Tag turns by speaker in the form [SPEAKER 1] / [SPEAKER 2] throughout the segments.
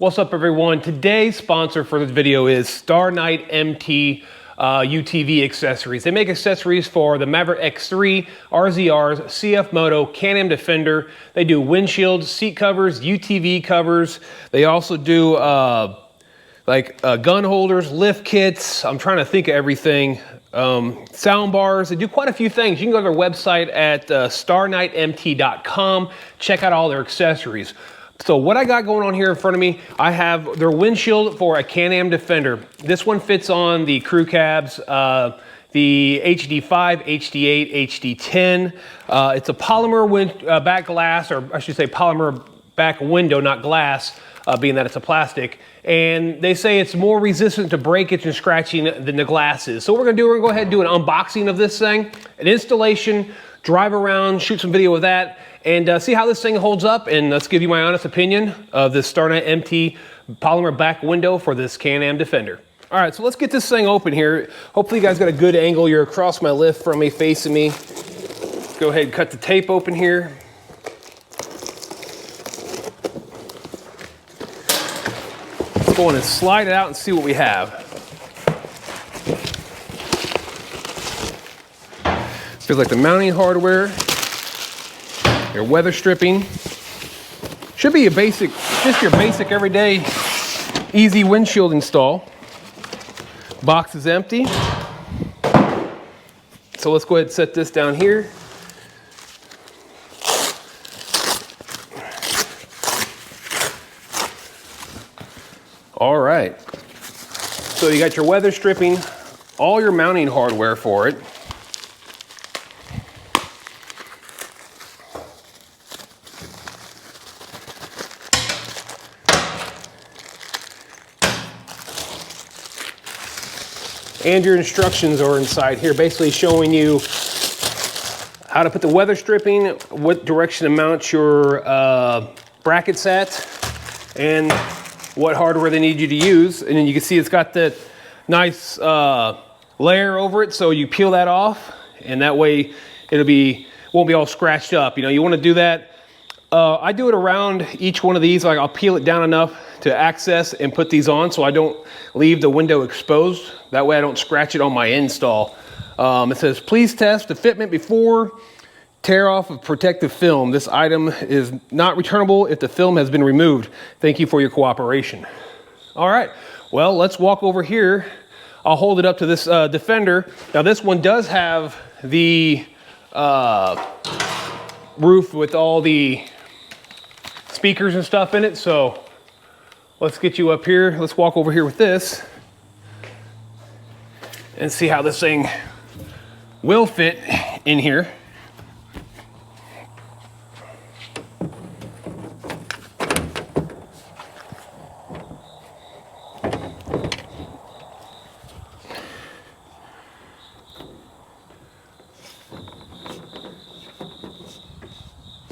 [SPEAKER 1] What's up, everyone? Today's sponsor for this video is Star Night MT UTV accessories. They make accessories for the Maverick X3, RZRs, CF Moto, Can-Am Defender. They do windshields, seat covers, UTV covers. They also do gun holders, lift kits. I'm trying to think of everything. Sound bars. They do quite a few things. You can go to their website at starnightmt.com. Check out all their accessories. So what I got going on here in front of me, I have their windshield for a Can-Am Defender. This one fits on the crew cabs, the HD5, HD8, HD10. It's a polymer back glass, or I should say polymer back window, not glass, being that it's a plastic. And they say it's more resistant to breakage and scratching than the glass is. So what we're gonna do, we're gonna go ahead and do an unboxing of this thing, an installation, drive around, shoot some video of that, and see how this thing holds up, and let's give you my honest opinion of this Star Night MT polymer back window for this Can-Am Defender. All right, so let's get this thing open here. Hopefully you guys got a good angle. You're across my lift from me, facing me. Go ahead and cut the tape open here. Let's go in and slide it out and see what we have. Feels like the mounting hardware, your weather stripping. Should be a basic, just your basic everyday easy windshield install. Box is empty. So let's go ahead and set this down here. All right. So you got your weather stripping, all your mounting hardware for it. And your instructions are inside here, basically showing you how to put the weather stripping, what direction to mount your brackets at, and what hardware they need you to use. And then you can see it's got that nice layer over it, so you peel that off, and that way won't be all scratched up. You know, you want to do that. I do it around each one of these. Like, I'll peel it down enough to access and put these on so I don't leave the window exposed. That way I don't scratch it on my install. It says, please test the fitment before tear off of protective film. This item is not returnable if the film has been removed. Thank you for your cooperation. All right, well, let's walk over here. I'll hold it up to this Defender. Now this one does have the roof with all the speakers and stuff in it, so let's get you up here. Let's walk over here with this and see how this thing will fit in here.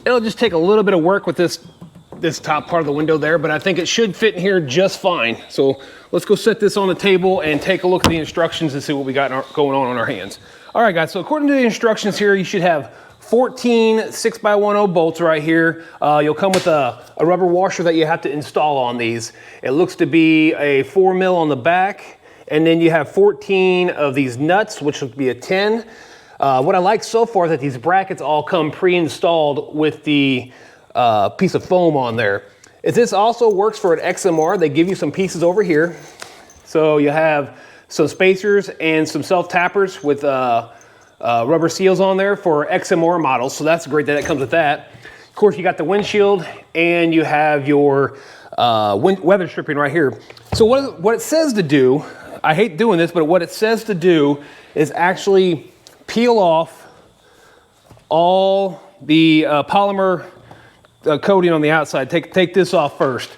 [SPEAKER 1] It'll just take a little bit of work with this top part of the window there, but I think it should fit in here just fine. So let's go set this on the table and take a look at the instructions and see what we got going on our hands. All right, guys, so according to the instructions here, you should have 14 6x10 bolts right here. You'll come with a rubber washer that you have to install on these. It looks to be a 4 mil on the back, and then you have 14 of these nuts, which would be a 10. What I like so far is that these brackets all come pre-installed with the piece of foam on there. This also works for an XMR. They give you some pieces over here. So you have some spacers and some self-tappers with rubber seals on there for XMR models. So that's great that it comes with that. Of course, you got the windshield and you have your weather stripping right here. So what it says to do, I hate doing this, but what it says to do is actually peel off all the polymer coating on the outside. Take this off first.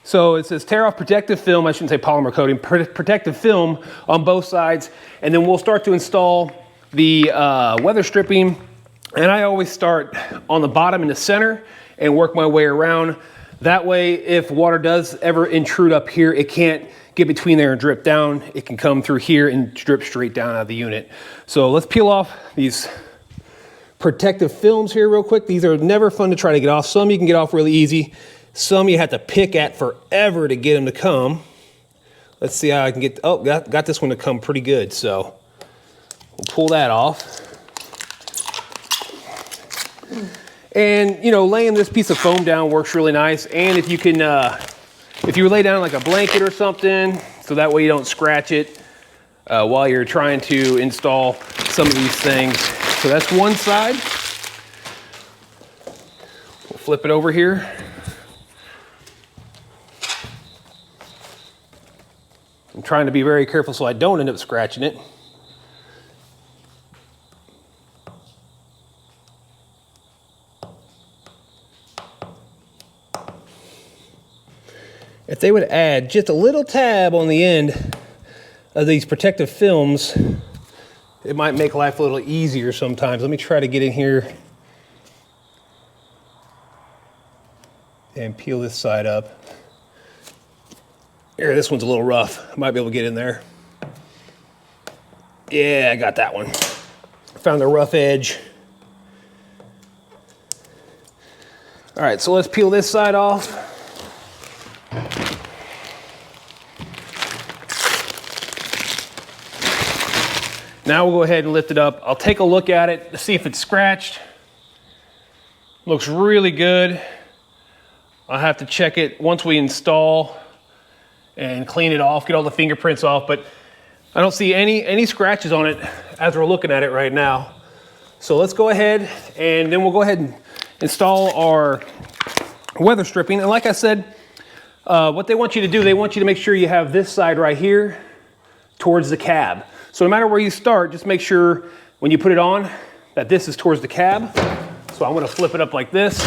[SPEAKER 1] So it says tear off protective film. I shouldn't say polymer coating, protective film on both sides. And then we'll start to install the weather stripping. And I always start on the bottom in the center and work my way around. That way, if water does ever intrude up here, it can't get between there and drip down. It can come through here and drip straight down out of the unit. So let's peel off these protective films here real quick. These are never fun to try to get off. Some you can get off really easy. Some you have to pick at forever to get them to come. Let's see how I can get, oh, got this one to come pretty good. So we'll pull that off. And, you know, laying this piece of foam down works really nice. And if you can, if you lay down like a blanket or something, so that way you don't scratch it while you're trying to install some of these things. So that's one side. We'll flip it over here. I'm trying to be very careful so I don't end up scratching it. If they would add just a little tab on the end of these protective films, it might make life a little easier sometimes. Let me try to get in here and peel this side up. Here, this one's a little rough. I might be able to get in there. Yeah, I got that one. Found the rough edge. All right, so let's peel this side off. Now we'll go ahead and lift it up. I'll take a look at it to see if it's scratched. Looks really good. I'll have to check it once we install and clean it off, get all the fingerprints off, but I don't see any scratches on it as we're looking at it right now. So let's go ahead and then we'll go ahead and install our weather stripping. And like I said, what they want you to do, they want you to make sure you have this side right here towards the cab. So no matter where you start, just make sure when you put it on that this is towards the cab. So I'm gonna flip it up like this.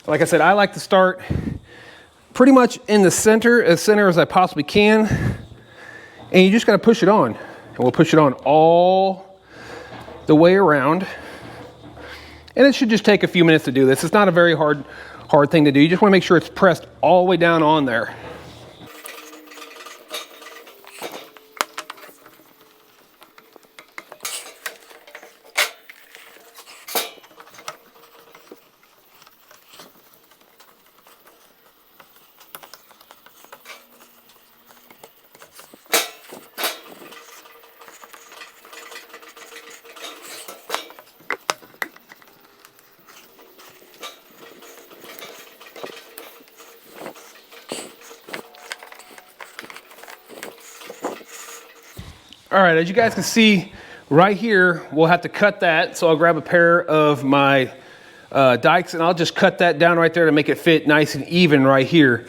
[SPEAKER 1] Like I said, I like to start pretty much in the center as I possibly can. And you just gotta push it on. And we'll push it on all the way around. And it should just take a few minutes to do this. It's not a very hard thing to do. You just wanna make sure it's pressed all the way down on there. All right, as you guys can see right here, we'll have to cut that. So I'll grab a pair of my dikes and I'll just cut that down right there to make it fit nice and even right here.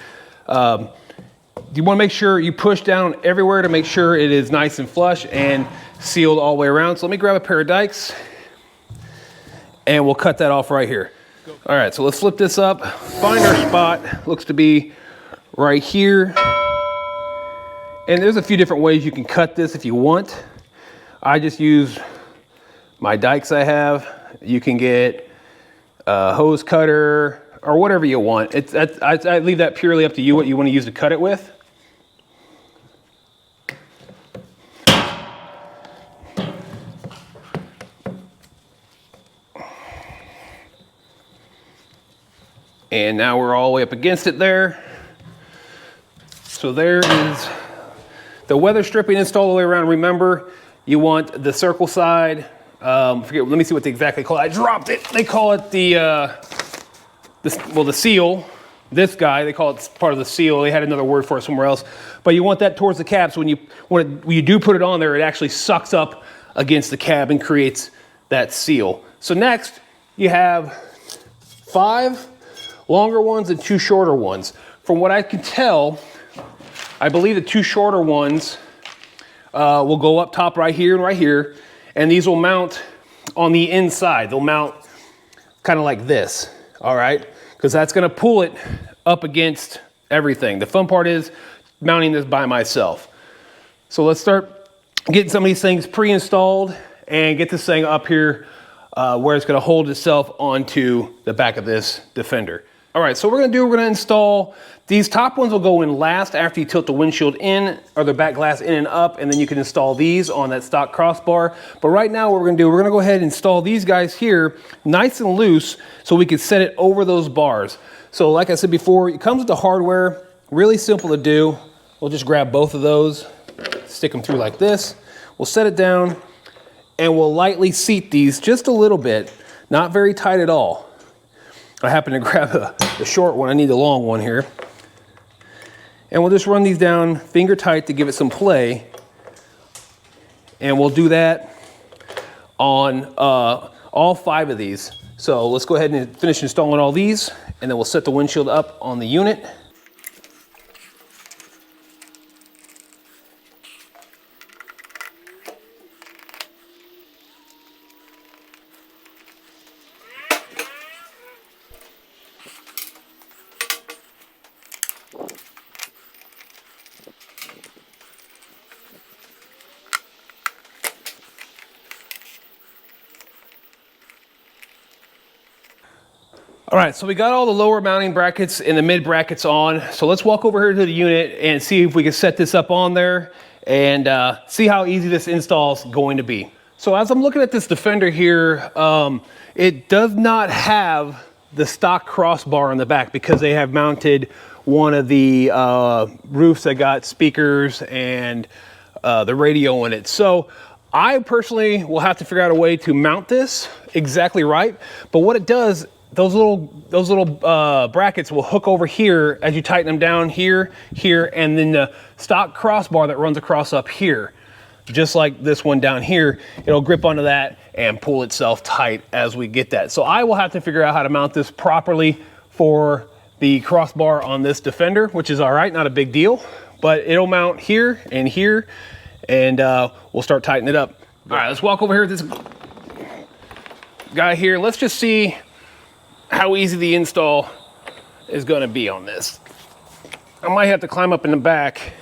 [SPEAKER 1] You wanna make sure you push down everywhere to make sure it is nice and flush and sealed all the way around. So let me grab a pair of dikes and we'll cut that off right here. All right, so let's flip this up. Find our spot, looks to be right here. And there's a few different ways you can cut this if you want. I just use my dikes I have. You can get a hose cutter or whatever you want. I leave that purely up to you what you want to use to cut it with. And now we're all the way up against it there. So there is the weather stripping installed all the way around. Remember, you want the circle side. Let me see what they exactly call it. I dropped it. They call it the seal. This guy, they call it part of the seal. They had another word for it somewhere else. But you want that towards the cab. So when you do put it on there, it actually sucks up against the cab and creates that seal. So next, you have 5 longer ones and 2 shorter ones. From what I can tell, I believe the 2 shorter ones will go up top right here, and these will mount on the inside. They'll mount kind of like this, all right? Because that's gonna pull it up against everything. The fun part is mounting this by myself. So let's start getting some of these things pre-installed and get this thing up here where it's gonna hold itself onto the back of this Defender. All right, so we're gonna install, these top ones will go in last after you tilt the windshield in or the back glass in and up, and then you can install these on that stock crossbar. But right now what we're gonna do, we're gonna go ahead and install these guys here nice and loose so we can set it over those bars. So like I said before, it comes with the hardware, really simple to do. We'll just grab both of those, stick them through like this. We'll set it down and we'll lightly seat these just a little bit, not very tight at all. I happen to grab the short one, I need the long one here. And we'll just run these down finger tight to give it some play. And we'll do that on all 5 of these. So let's go ahead and finish installing all these, and then we'll set the windshield up on the unit. All right, so we got all the lower mounting brackets and the mid brackets on. So let's walk over here to the unit and see if we can set this up on there and see how easy this install is going to be. So as I'm looking at this Defender here, it does not have the stock crossbar on the back because they have mounted one of the roofs that got speakers and the radio in it. So I personally will have to figure out a way to mount this exactly right. But what it does, those little brackets will hook over here as you tighten them down here, and then the stock crossbar that runs across up here, just like this one down here, it'll grip onto that and pull itself tight as we get that. So I will have to figure out how to mount this properly for the crossbar on this Defender, which is all right, not a big deal, but it'll mount here, and we'll start tightening it up. All right, let's walk over here to this guy here. Let's just see how easy the install is going to be on this. I might have to climb up in the back.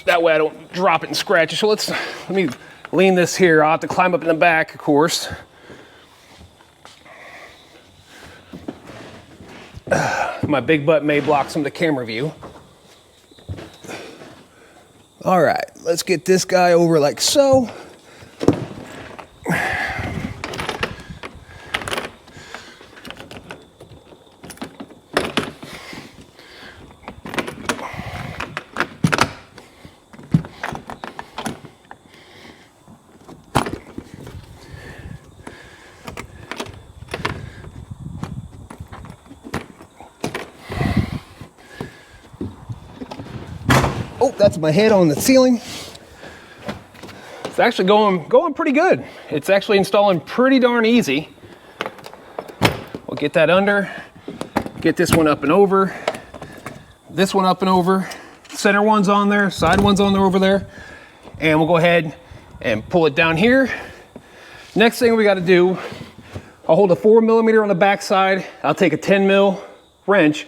[SPEAKER 1] That way I don't drop it and scratch it. So let me lean this here. I'll have to climb up in the back, of course. My big butt may block some of the camera view. All right, let's get this guy over like so. Oh, that's my head on the ceiling. It's actually going pretty good. It's actually installing pretty darn easy. We'll get that under, get this one up and over, this one up and over, center one's on there, side one's on there over there, and we'll go ahead and pull it down here. Next thing we got to do, I'll hold a 4mm on the back side, I'll take a 10mm wrench,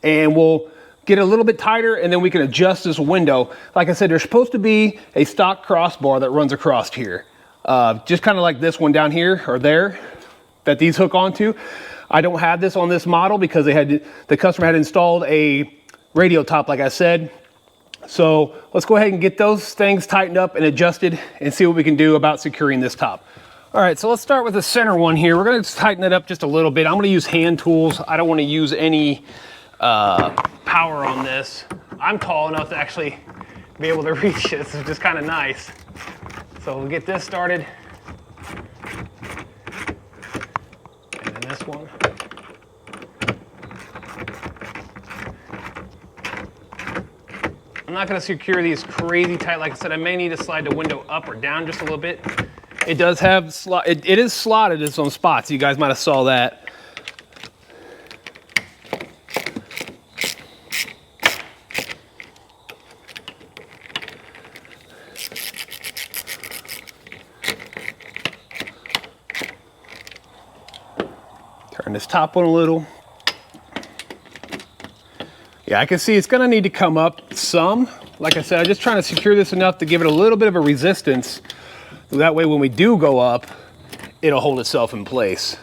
[SPEAKER 1] and we'll get a little bit tighter, and then we can adjust this window. Like I said, there's supposed to be a stock crossbar that runs across here. Just kind of like this one down here or there that these hook onto. I don't have this on this model because the customer had installed a radio top, like I said. So let's go ahead and get those things tightened up and adjusted and see what we can do about securing this top. All right, so let's start with the center one here. We're gonna tighten it up just a little bit. I'm gonna use hand tools. I don't wanna use any power on this. I'm tall enough to actually be able to reach it. This is just kind of nice. So we'll get this started. And then this one. I'm not going to secure these crazy tight. Like I said, I may need to slide the window up or down just a little bit. It does have it is slotted in some spots. You guys might have saw that. Turn this top one a little. Yeah, I can see it's gonna need to come up some. Like I said, I'm just trying to secure this enough to give it a little bit of a resistance. So that way when we do go up, it'll hold itself in place.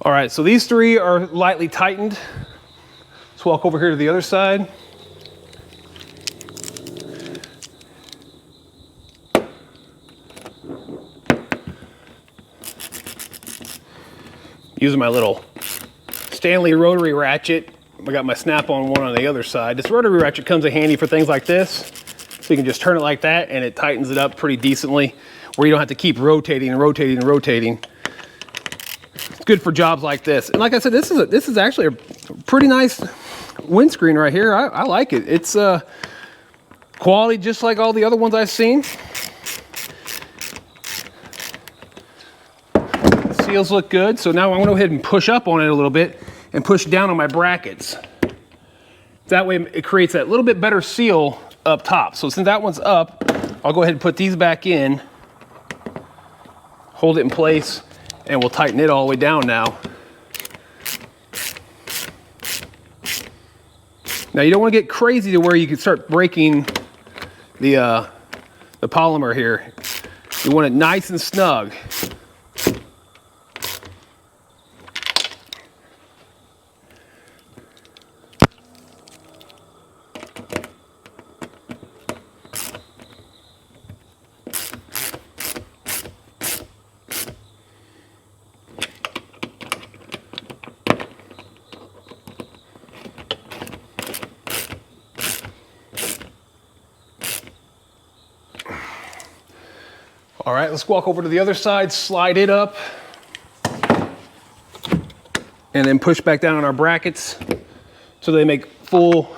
[SPEAKER 1] All right, so these three are lightly tightened. Let's walk over here to the other side. Using my little Stanley rotary ratchet. I got my Snap-on one on the other side. This rotary ratchet comes in handy for things like this. So you can just turn it like that and it tightens it up pretty decently where you don't have to keep rotating and rotating and rotating. It's good for jobs like this. And like I said, this is actually a pretty nice windscreen right here. I like it. It's quality just like all the other ones I've seen. The seals look good. So now I'm going to go ahead and push up on it a little bit and push down on my brackets. That way it creates that little bit better seal up top. So since that one's up, I'll go ahead and put these back in, hold it in place, and we'll tighten it all the way down now. Now you don't want to get crazy to where you can start breaking the polymer here. You want it nice and snug. All right, let's walk over to the other side, slide it up, and then push back down on our brackets so they make full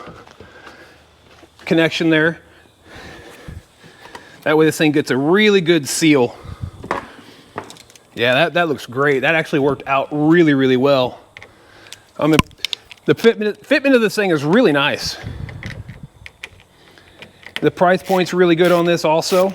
[SPEAKER 1] connection there. That way this thing gets a really good seal. Yeah, that looks great. That actually worked out really, really well. I mean, the fitment of this thing is really nice. The price point's really good on this also.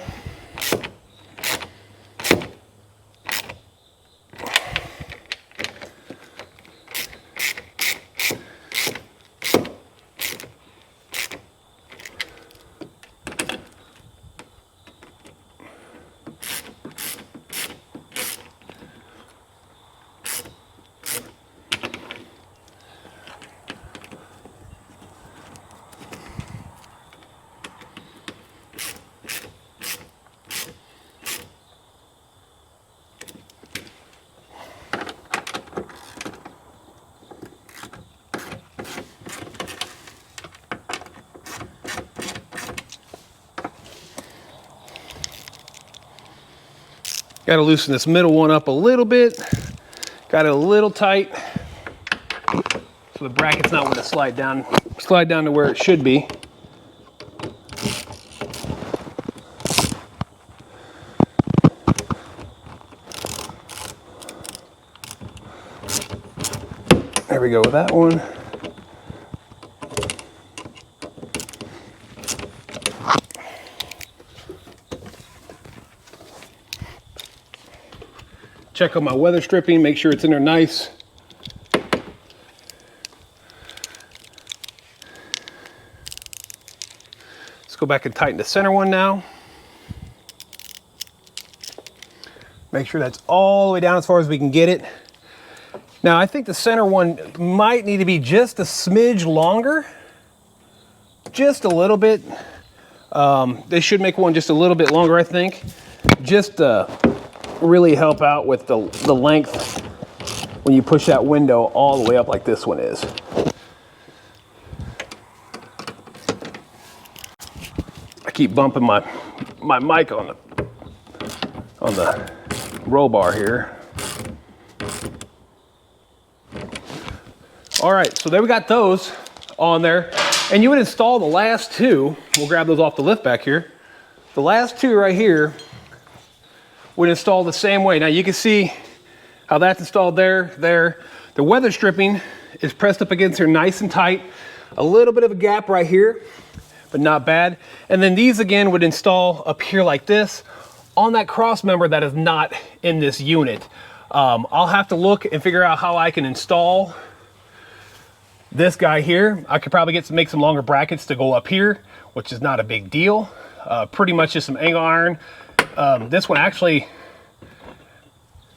[SPEAKER 1] Got to loosen this middle one up a little bit. Got it a little tight so the bracket's not going to slide down to where it should be. There we go with that one. Check on my weather stripping, make sure it's in there nice. Let's go back and tighten the center one now. Make sure that's all the way down as far as we can get it. Now I think the center one might need to be just a smidge longer. Just a little bit. They should make one just a little bit longer, I think. Just really help out with the length when you push that window all the way up like this one is. I keep bumping my mic on the roll bar here. All right, so there we got those on there. And you would install the last two. We'll grab those off the lift back here. The last two right here would install the same way. Now you can see how that's installed there. The weather stripping is pressed up against here nice and tight. A little bit of a gap right here, but not bad. And then these again would install up here like this on that cross member that is not in this unit. I'll have to look and figure out how I can install this guy here. I could probably make some longer brackets to go up here, which is not a big deal. Pretty much just some angle iron. This one actually,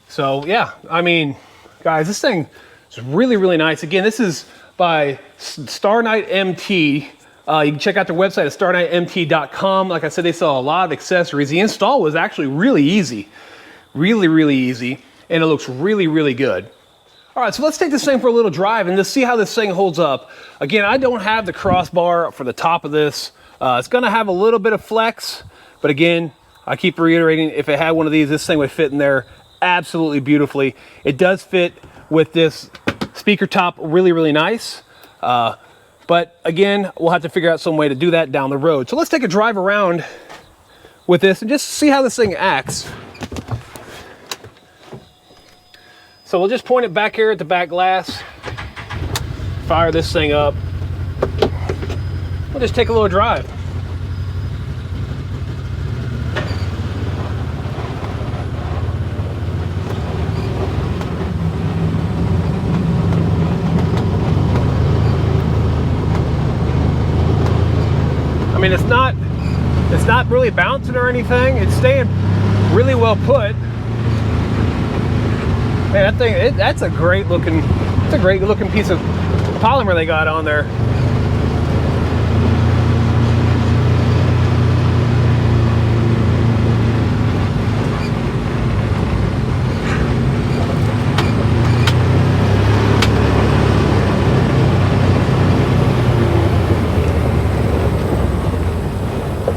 [SPEAKER 1] so yeah, I mean, guys, this thing is really, really nice. Again, this is by Star Night MT. You can check out their website at starnightmt.com. Like I said, they sell a lot of accessories. The install was actually really easy. Really, really easy. And it looks really, really good. All right, so let's take this thing for a little drive and let's see how this thing holds up. Again, I don't have the crossbar for the top of this. It's gonna have a little bit of flex, but again, I keep reiterating, if it had one of these, this thing would fit in there absolutely beautifully. It does fit with this speaker top really, really nice. But again, we'll have to figure out some way to do that down the road. So let's take a drive around with this and just see how this thing acts. So we'll just point it back here at the back glass, fire this thing up. We'll just take a little drive. I mean, it's not really bouncing or anything. It's staying really well put. Man, that thing, that's a great looking piece of polymer they got on there.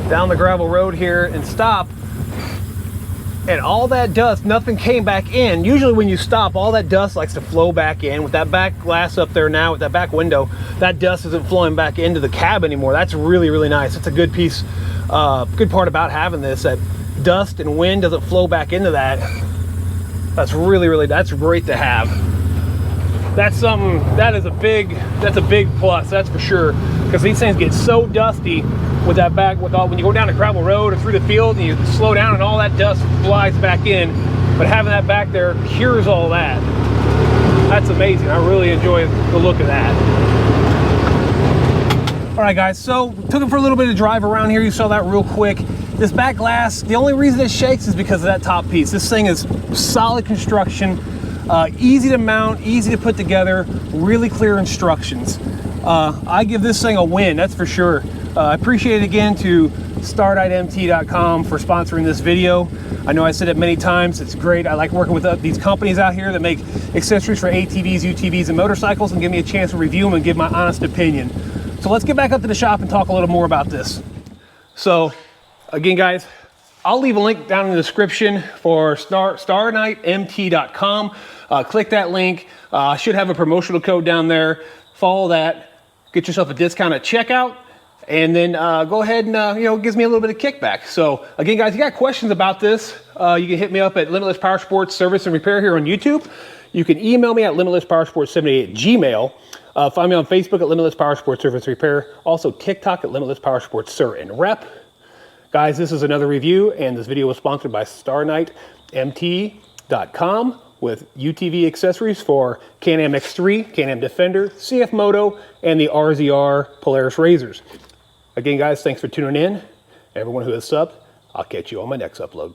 [SPEAKER 1] Down the gravel road here and stop. And all that dust, nothing came back in. Usually when you stop, all that dust likes to flow back in. With that back glass up there now, with that back window, that dust isn't flowing back into the cab anymore. That's really, really nice. It's a good piece, good part about having this, that dust and wind doesn't flow back into that. That's really, really, that's great to have. That's something, that's a big plus, that's for sure. Because these things get so dusty with that back, when you go down a gravel road or through the field and you slow down and all that dust flies back in. But having that back there cures all that. That's amazing. I really enjoy the look of that. All right, guys, so took it for a little bit of drive around here. You saw that real quick. This back glass, the only reason it shakes is because of that top piece. This thing is solid construction, easy to mount, easy to put together, really clear instructions. I give this thing a win, that's for sure. I appreciate it again to StarNightMT.com for sponsoring this video. I know I said it many times, it's great. I like working with these companies out here that make accessories for ATVs, UTVs, and motorcycles and give me a chance to review them and give my honest opinion. So let's get back up to the shop and talk a little more about this. So again, guys, I'll leave a link down in the description for StarNightMT.com. Click that link. I should have a promotional code down there. Follow that. Get yourself a discount at checkout. And then go ahead and, it gives me a little bit of kickback. So again, guys, if you got questions about this, you can hit me up at Limitless Powersports Service and Repair here on YouTube. You can email me at limitlesspowersports78@gmail. Find me on Facebook at Limitless Powersports Service and Repair. Also TikTok at Limitless Powersports Sir and Rep. Guys, this is another review, and this video was sponsored by StarNightMT.com with UTV accessories for Can-Am X3, Can-Am Defender, CF Moto, and the RZR Polaris RZRs. Again, guys, thanks for tuning in. Everyone who has subbed, I'll catch you on my next upload.